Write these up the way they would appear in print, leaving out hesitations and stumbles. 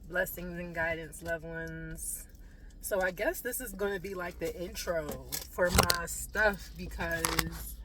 Blessings and guidance, loved ones. So I guess this is going to be like the intro for my stuff because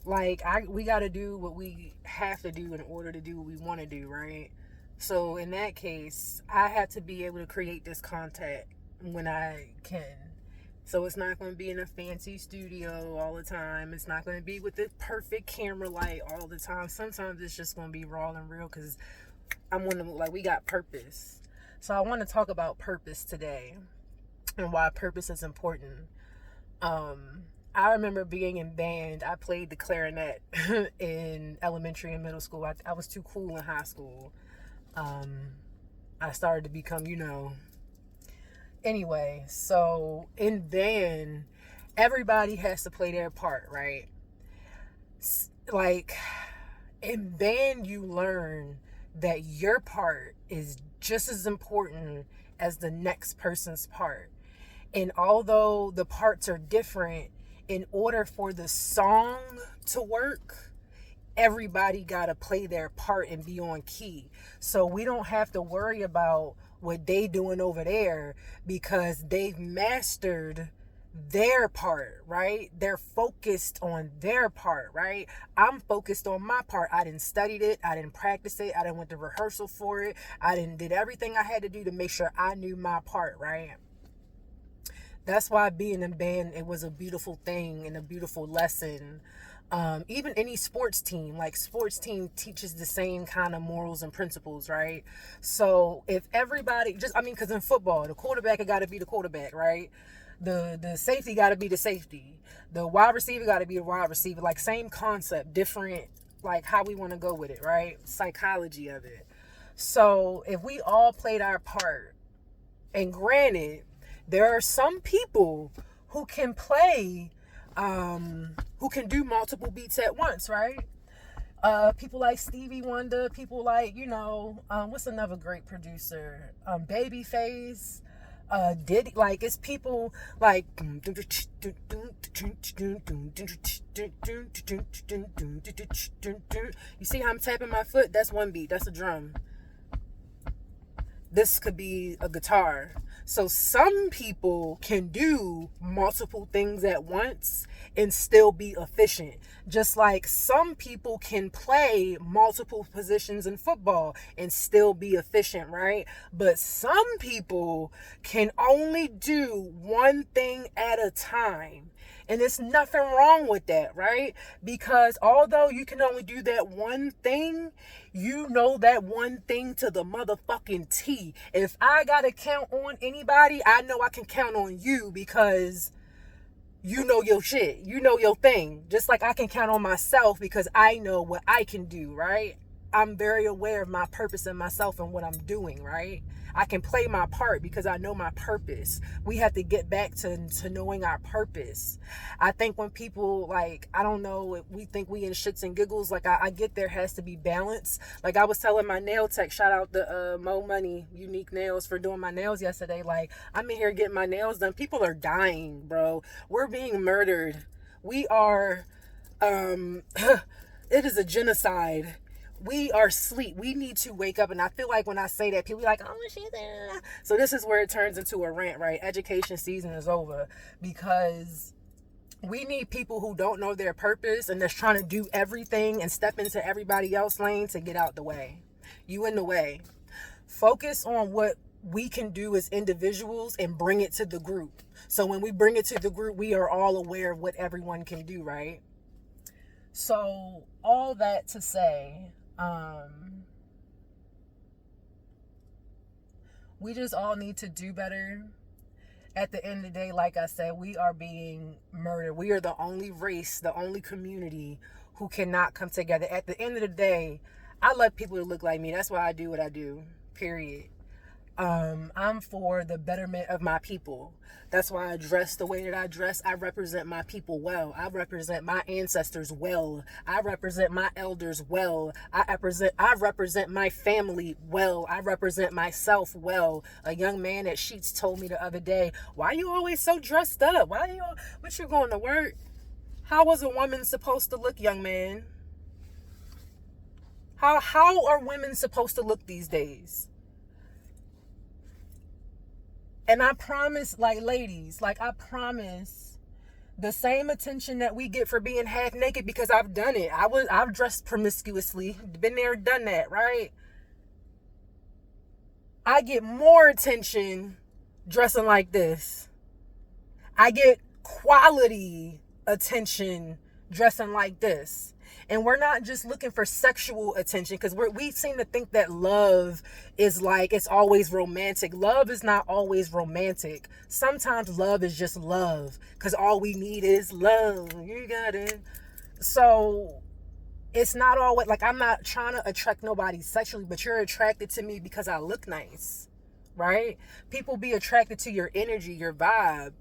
we got to do what we have to do in order to do what we want to do, right? So in that case, I have to be able to create this content when I can. So it's not going to be in a fancy studio all the time. It's not going to be with the perfect camera light all the time. Sometimes it's just going to be raw and real because I'm one of like we got purpose. So I want to talk about purpose today and why purpose is important. I remember being in band. I played the clarinet in elementary and middle school. I was too cool in high school. I started to become, Anyway, so in band, everybody has to play their part, right? Like, in band, you learn that your part is just as important as the next person's part. And although the parts are different, in order for the song to work, everybody got to play their part and be on key. So we don't have to worry about what they doing over there because they've mastered their part, right? They're focused on their part, right? I'm focused on my part. I didn't study it. I didn't practice it. I didn't went to rehearsal for it. I didn't did everything I had to do to make sure I knew my part, right? That's why being in band, it was a beautiful thing and a beautiful lesson. Even any sports team, like sports team teaches the same kind of morals and principles, right? So if everybody because in football, the quarterback got to be the quarterback, right? The safety got to be the safety. The wide receiver got to be the wide receiver. Like same concept, different, like how we want to go with it, right? Psychology of it. So if we all played our part, and granted, there are some people who can play who can do multiple beats at once, right? People like Stevie Wonder, people like, what's another great producer? Babyface, Diddy, like it's people like you see how I'm tapping my foot? That's one beat, that's a drum. This could be a guitar. So some people can do multiple things at once and still be efficient. Just like some people can play multiple positions in football and still be efficient, right? But some people can only do one thing at a time. And there's nothing wrong with that, right? Because although you can only do that one thing, you know that one thing to the motherfucking T. If I gotta count on anybody, I know I can count on you because you know your shit. You know your thing. Just like I can count on myself because I know what I can do, right? I'm very aware of my purpose and myself and what I'm doing, right? I can play my part because I know my purpose. We have to get back to knowing our purpose. I think when people, like, I don't know, if we think we in shits and giggles, like, I get there has to be balance. Like, I was telling my nail tech, shout out to Mo Money, Unique Nails, for doing my nails yesterday. Like, I'm in here getting my nails done. People are dying, bro. We're being murdered. We are, it is a genocide. We are asleep. We need to wake up. And I feel like when I say that, people are like, oh, she's there. So this is where it turns into a rant, right? Education season is over because we need people who don't know their purpose and that's trying to do everything and step into everybody else's lane to get out the way. You in the way. Focus on what we can do as individuals and bring it to the group. So when we bring it to the group, we are all aware of what everyone can do, right? So all that to say, we just all need to do better. At the end of the day, like I said, we are being murdered. We are the only race, the only community who cannot come together. At the end of the day, I love people to look like me. That's why I do what I do, period. I'm for the betterment of my people. That's why I dress the way that I dress. I represent my people well. I represent my ancestors well. I represent my elders well. I represent my family well. I represent myself well. A young man at Sheets told me the other day, why are you always so dressed up? What you going to work? How was a woman supposed to look, young man? How are women supposed to look these days? And I promise, like, ladies, like, I promise the same attention that we get for being half naked, because I've done it. I've dressed promiscuously, been there, done that, right? I get more attention dressing like this. I get quality attention dressing like this. And we're not just looking for sexual attention, because we seem to think that love is like, it's always romantic. Love is not always romantic. Sometimes love is just love, because all we need is love. You got it. So it's not always like, I'm not trying to attract nobody sexually, but you're attracted to me because I look nice, right? People be attracted to your energy, your vibe.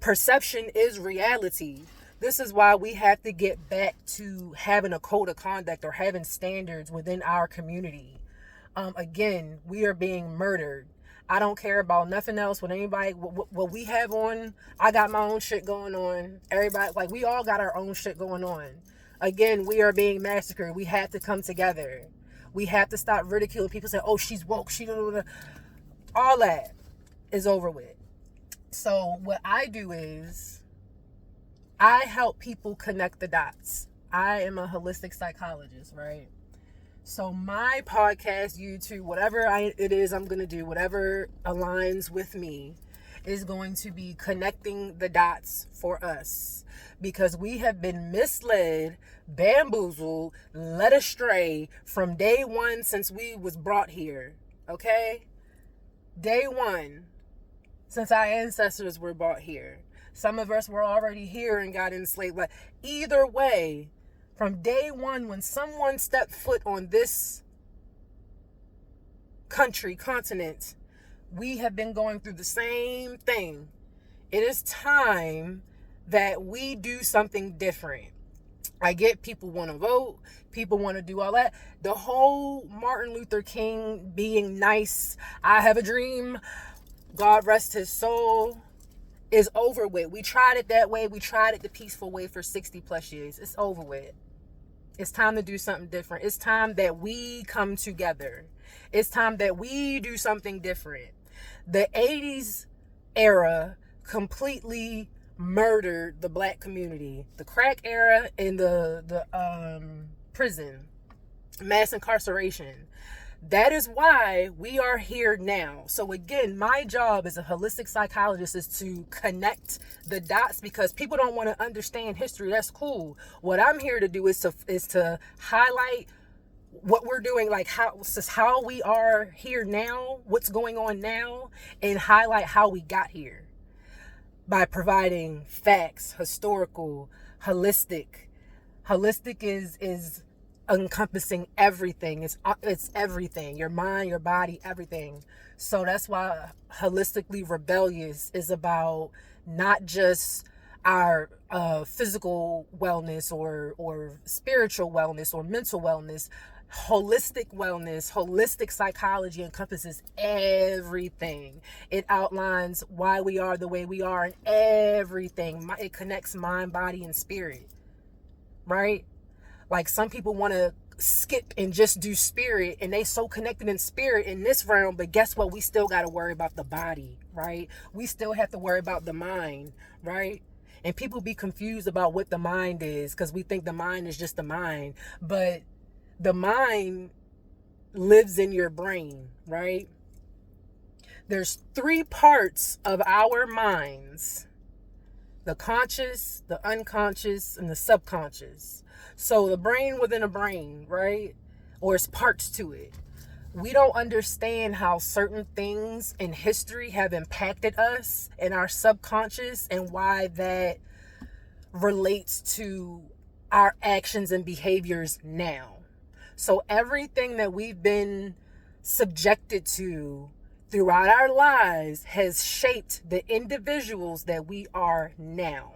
Perception is reality. This is why we have to get back to having a code of conduct or having standards within our community. Again, we are being murdered. I don't care about nothing else. What anybody, what we have on, I got my own shit going on. Everybody, like, we all got our own shit going on. Again, we are being massacred. We have to come together. We have to stop ridiculing people. Say, oh, she's woke. All that is over with. So what I do is I help people connect the dots. I am a holistic psychologist, right? So my podcast, YouTube, whatever it is I'm going to do, whatever aligns with me, is going to be connecting the dots for us. Because we have been misled, bamboozled, led astray from day one since we was brought here. Okay? Day one. Since our ancestors were brought here. Some of us were already here and got enslaved. But either way, from day one, when someone stepped foot on this country, continent, we have been going through the same thing. It is time that we do something different. I get people want to vote. People want to do all that. The whole Martin Luther King being nice, I have a dream, God rest his soul, is over with. We tried it that way. We tried it the peaceful way for 60 plus years. It's over with. It's time to do something different. It's time that we come together. It's time that we do something different. The 80s era completely murdered the black community. The crack era and the prison, mass incarceration. That is why we are here now. So again, my job as a holistic psychologist is to connect the dots, because people don't want to understand history. That's cool. What I'm here to do is to highlight what we're doing, like how we are here now, what's going on now, and highlight how we got here by providing facts, historical, holistic. Holistic is encompassing everything. It's everything. Your mind, your body, everything. So that's why holistically rebellious is about not just our physical wellness or spiritual wellness or mental wellness. Holistic wellness, holistic psychology encompasses everything. It outlines why we are the way we are and everything. It connects mind, body, and spirit, right? Like, some people want to skip and just do spirit, and they so connected in spirit in this realm, but guess what? We still got to worry about the body, right? We still have to worry about the mind, right? And people be confused about what the mind is, because we think the mind is just the mind, but the mind lives in your brain, right? There's 3 parts of our minds: the conscious, the unconscious, and the subconscious. So the brain within a brain, right? Or it's parts to it. We don't understand how certain things in history have impacted us and our subconscious, and why that relates to our actions and behaviors now. So everything that we've been subjected to throughout our lives has shaped the individuals that we are now.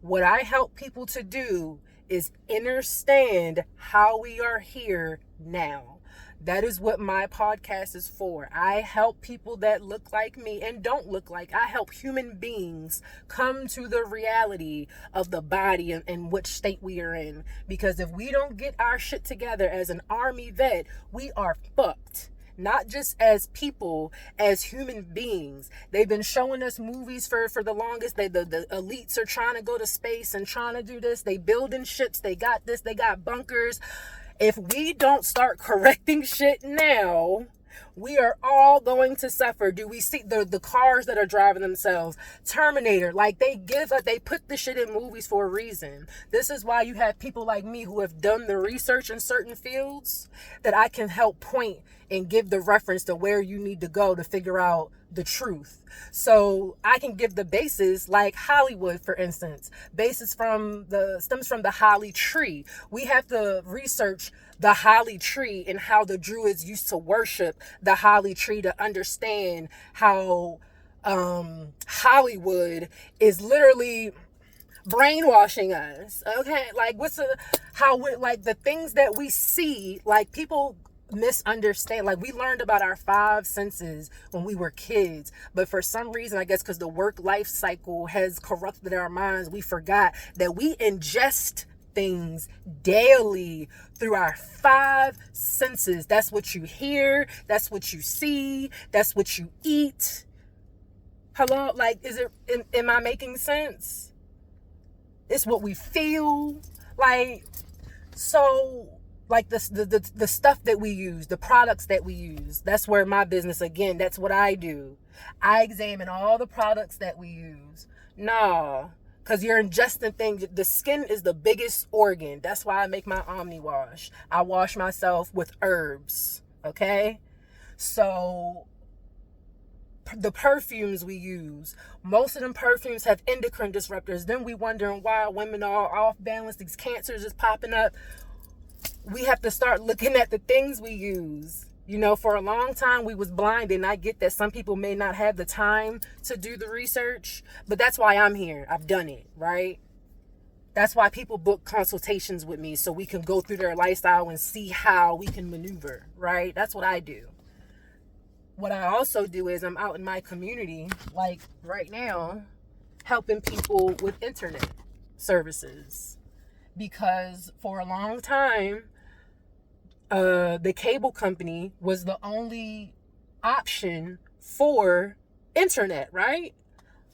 What I help people to do is understand how we are here now. That is what my podcast is for. I help people that look like me and don't look like. I help human beings come to the reality of the body and which state we are in. Because if we don't get our shit together as an army vet, we are fucked. not just as people, as human beings. They've been showing us movies for the longest. The elites are trying to go to space and trying to do this. They building ships. They got this. They got bunkers. If we don't start correcting shit now, we are all going to suffer. Do we see the cars that are driving themselves? Terminator, like they put the shit in movies for a reason. This is why you have people like me who have done the research in certain fields that I can help point and give the reference to where you need to go to figure out the truth. So I can give the basis, like Hollywood, for instance. Basis stems from the holly tree. We have to research the holly tree and how the Druids used to worship the holly tree to understand how Hollywood is literally brainwashing us. Okay, like like the things that we see, like people misunderstand. Like we learned about our five senses when we were kids, but for some reason, I guess because the work life cycle has corrupted our minds, we forgot that we ingest things daily through our five senses. That's what you hear, that's what you see, that's what you eat. Hello, like, am I making sense? It's what we feel. Like, so like the stuff that we use, the products that we use, that's where my business, again, that's what I do. I examine all the products that we use. Nah, because you're ingesting things. The skin is the biggest organ. That's why I make my Omni Wash. I wash myself with herbs, okay? So the perfumes we use, most of them perfumes have endocrine disruptors. Then we wondering why women are off balance, these cancers is popping up. We have to start looking at the things we use. You know, for a long time we was blinded, and I get that some people may not have the time to do the research, but that's why I'm here. I've done it, right? That's why people book consultations with me, so we can go through their lifestyle and see how we can maneuver, right? That's what I do. What I also do is I'm out in my community, like right now, helping people with internet services. Because for a long time, the cable company was the only option for internet, right?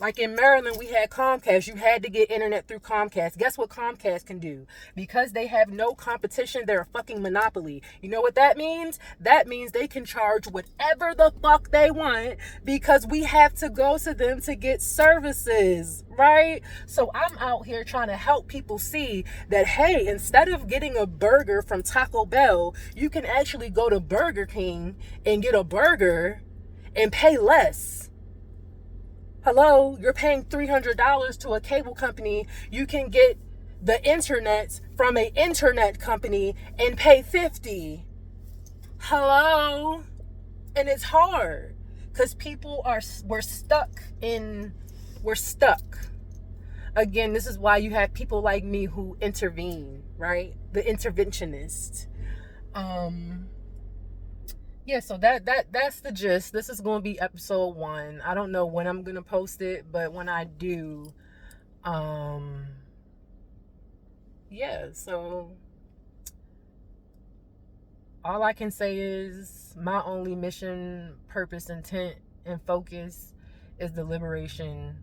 Like in Maryland, we had Comcast. You had to get internet through Comcast. Guess what Comcast can do? Because they have no competition, they're a fucking monopoly. You know what that means? That means they can charge whatever the fuck they want because we have to go to them to get services, right? So I'm out here trying to help people see that, hey, instead of getting a burger from Taco Bell, you can actually go to Burger King and get a burger and pay less. Hello, you're paying $300 to a cable company. You can get the internet from an internet company and pay $50. Hello? And it's hard because we're stuck. Again, this is why you have people like me who intervene, right? The interventionist. Yeah, so that's the gist. This is going to be episode 1. I don't know when I'm going to post it, but when I do, yeah, so all I can say is my only mission, purpose, intent, and focus is the liberation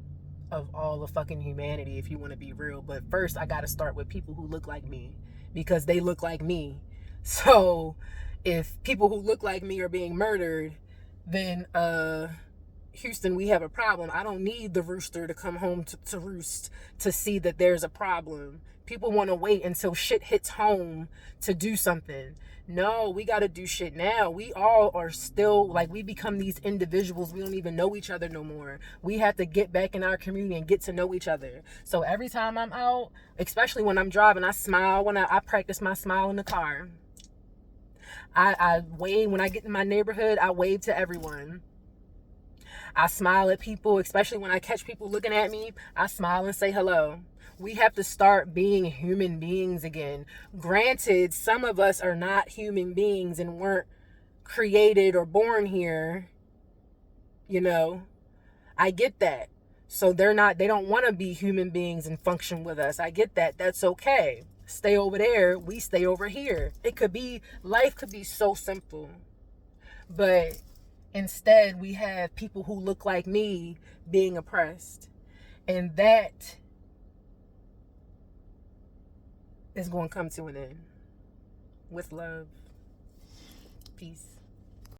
of all of fucking humanity, if you want to be real. But first, I got to start with people who look like me because they look like me. So if people who look like me are being murdered, then Houston, we have a problem. I don't need the rooster to come home to roost to see that there's a problem. People want to wait until shit hits home to do something. No, we got to do shit now. We all are still, like, we become these individuals. We don't even know each other no more. We have to get back in our community and get to know each other. So every time I'm out, especially when I'm driving, I smile. When I practice my smile in the car. I wave when I get in my neighborhood. I wave to everyone. I smile at people, especially when I catch people looking at me. I smile and say hello. We have to start being human beings again. Granted, some of us are not human beings and weren't created or born here. You know, I get that. So they don't want to be human beings and function with us. I get that. That's okay. Stay over there, we stay over here. Life could be so simple. But instead, we have people who look like me being oppressed. And that is going to come to an end. With love. Peace.